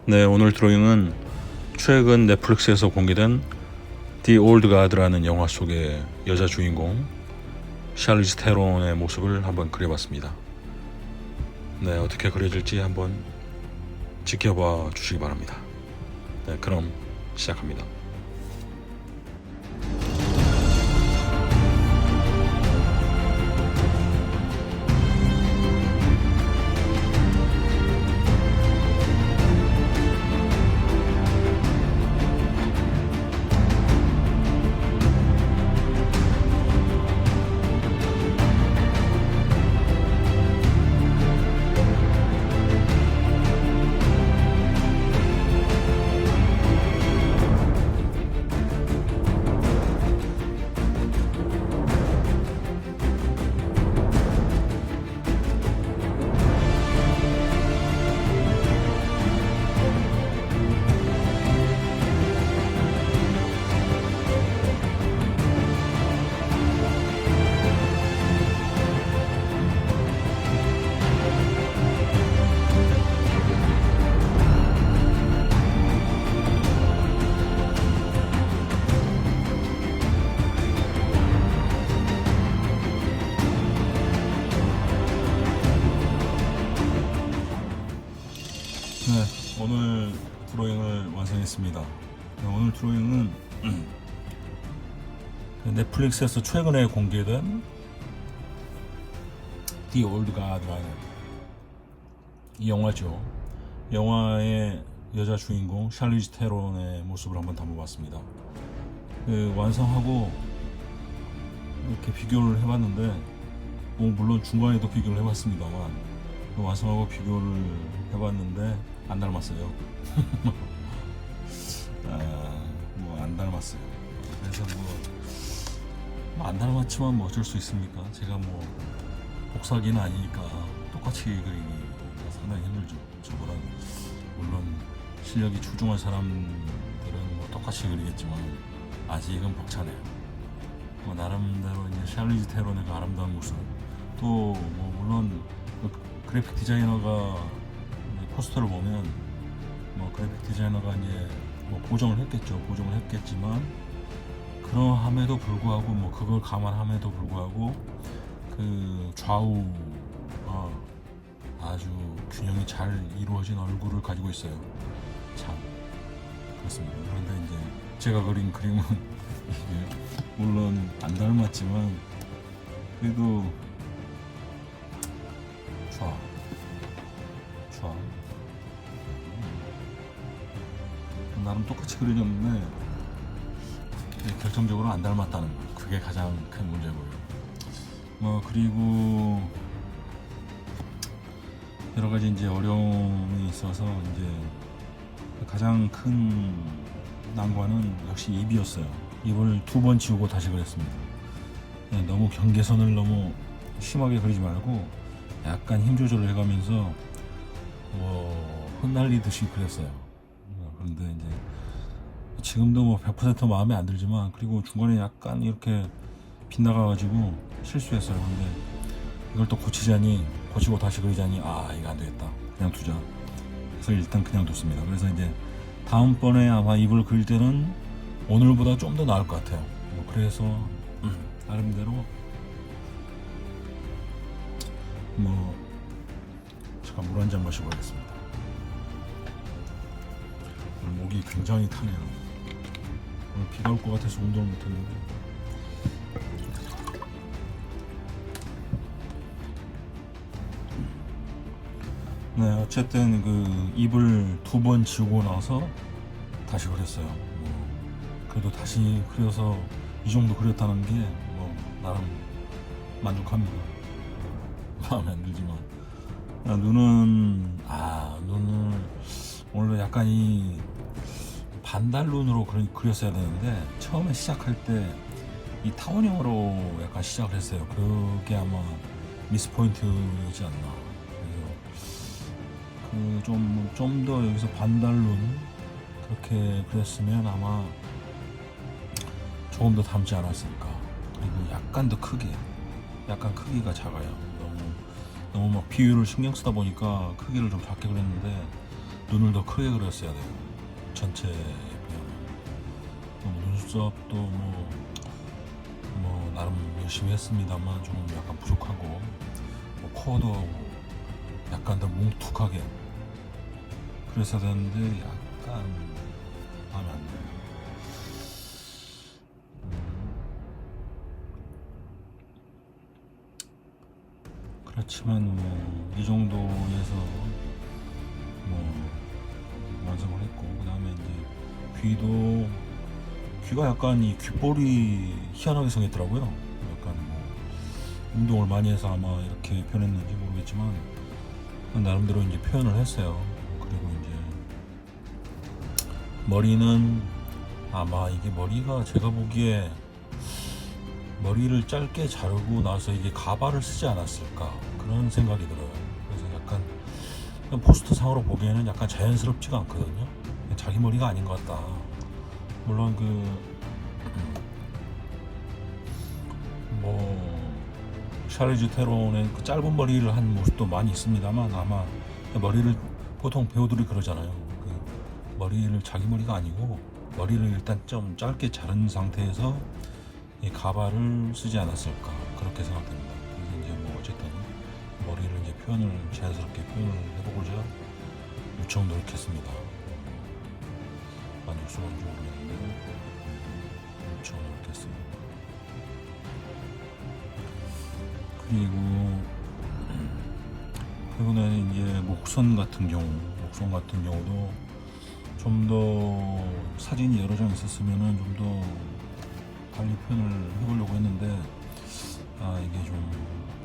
네, 오늘 드로잉은 최근 넷플릭스에서 공개된 The Old Guard라는 영화 속의 여자 주인공 샬리즈 테론의 모습을 한번 그려봤습니다. 네, 어떻게 그려질지 한번 지켜봐 주시기 바랍니다. 네, 그럼 시작합니다. 네, 오늘 드로잉을 완성했습니다. 네, 오늘 드로잉은 넷플릭스에서 최근에 공개된 The Old Guard라는 이 영화죠. 영화의 여자 주인공 샬리즈 테론의 모습을 한번 담아봤습니다. 완성하고 이렇게 비교를 해봤는데, 물론 중간에도 비교를 해봤습니다만, 완성하고 비교를 해봤는데 안 닮았어요. 안 닮았어요. 그래서 안 닮았지만 어쩔 수 있습니까? 제가 복사기는 아니니까 똑같이 그리기가 상당히 힘들죠. 저보다 물론 실력이 출중한 사람들은 똑같이 그리겠지만 아직은 벅차네요. 나름대로 이제 샬리즈 테론의 그 아름다운 모습, 또 물론 그래픽 디자이너가 포스터를 보면 그래픽 디자이너가 이제 보정을 했겠지만 그러함에도 불구하고 그걸 감안함에도 불구하고 그 좌우가 아주 균형이 잘 이루어진 얼굴을 가지고 있어요. 참 그렇습니다. 그런데 이제 제가 그린 그림은 이게 물론 안 닮았지만 그래도 좋아. 나름 똑같이 그려졌는데 결정적으로 안 닮았다는 거, 그게 가장 큰 문제고요. 그리고 여러 가지 이제 어려움이 있어서 이제 가장 큰 난관은 역시 입이었어요. 입을 2번 지우고 다시 그렸습니다. 너무 경계선을 너무 심하게 그리지 말고 약간 힘 조절을 해가면서 흩날리듯이 그렸어요. 그런데 이제 지금도 100% 마음에 안 들지만, 그리고 중간에 약간 이렇게 빗나가가지고 실수했어요. 근데 이걸 또 고치고 다시 그리자니 이거 안 되겠다, 그냥 두자. 그래서 일단 그냥 뒀습니다. 그래서 이제 다음번에 아마 입을 그릴 때는 오늘보다 좀 더 나을 것 같아요. 그래서 나름대로 잠깐 물 한 잔 마시고 가겠습니다. 오늘 목이 굉장히 타네요. 오늘 비가 올 것 같아서 운동을 못했는데. 네, 어쨌든 그 입을 2번 지우고 나서 다시 그렸어요. 그래도 다시 그려서 이 정도 그렸다는 게 나름 만족합니다. 마음에 안 들지만. 눈은 원래 약간 이 반달눈으로 그렸어야 되는데, 처음에 시작할 때 이 타원형으로 약간 시작을 했어요. 그게 아마 미스 포인트이지 않나. 그래서 좀 더 여기서 반달눈 그렇게 그렸으면 아마 조금 더 닮지 않았을까. 그리고 약간 더 크게, 약간 크기가 작아요. 너무 막 비율을 신경 쓰다 보니까 크기를 좀 작게 그렸는데, 눈을 더 크게 그렸어야 돼요. 전체에 비하면. 눈썹도 뭐 나름 열심히 했습니다만 조금 약간 부족하고, 뭐 코도 약간 더 뭉툭하게 그랬어야 되는데 약간 마음에 안 들어요. 그렇지만 뭐 이 정도에서 뭐 완성을 했고, 그 다음에 이제 귀가 약간 이 귓볼이 희한하게 생겼더라고요. 약간 뭐 운동을 많이 해서 아마 이렇게 변했는지 모르겠지만 나름대로 이제 표현을 했어요. 그리고 이제 머리는 아마 이게 머리가 제가 보기에 머리를 짧게 자르고 나서 이게 가발을 쓰지 않았을까 그런 생각이 들어요. 그래서 약간 포스터 상으로 보기에는 약간 자연스럽지가 않거든요. 자기 머리가 아닌 것 같다. 물론 뭐 샤르즈 테론의 그 짧은 머리를 한 모습도 많이 있습니다만, 아마 머리를 보통 배우들이 그러잖아요. 그 머리를 자기 머리가 아니고 머리를 일단 좀 짧게 자른 상태에서 이 가발을 쓰지 않았을까 그렇게 생각됩니다. 그래서 이제 뭐 어쨌든 머리를 이제 자연스럽게 표현을 해보고자 무척 노력했습니다. 만족스러운지 모르겠는데 무척 노력했습니다. 그리고 최근에 이제 목선 같은 경우도 좀 더 사진이 여러 장 있었으면은 좀 더 달리 표현을 해보려고 했는데 이게 좀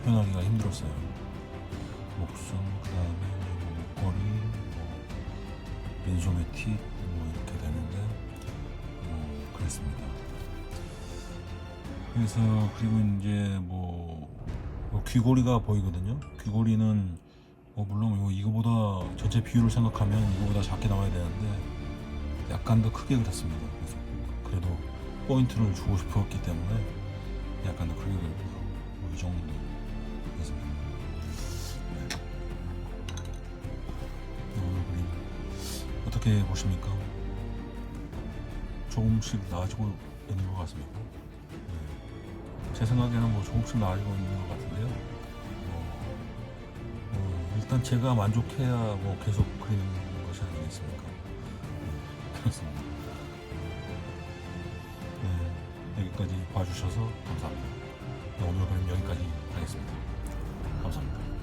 표현하기가 힘들었어요. 목선, 그 다음에 목걸이, 맨소매 팁 이렇게 되는데 그랬습니다. 그래서 그리고 이제 귀걸이가 보이거든요. 귀걸이는 물론 이거보다 전체 비율을 생각하면 이거보다 작게 나와야 되는데 약간 더 크게 그렸습니다. 그래서 그래도 포인트를 주고 싶었기 때문에 약간 더 크게 그렸고요. 이 정도 했습니다. 오늘 그림 어떻게 보십니까? 조금씩 나아지고 있는 것 같습니다. 제 생각에는 조금씩 나아지고 있는 것 같은데요. 일단 제가 만족해야 계속 그리는 것이 아니겠습니까? 그렇습니다. 여기까지 봐주셔서 감사합니다. 오늘 그림 여기까지 하겠습니다. 감사합니다.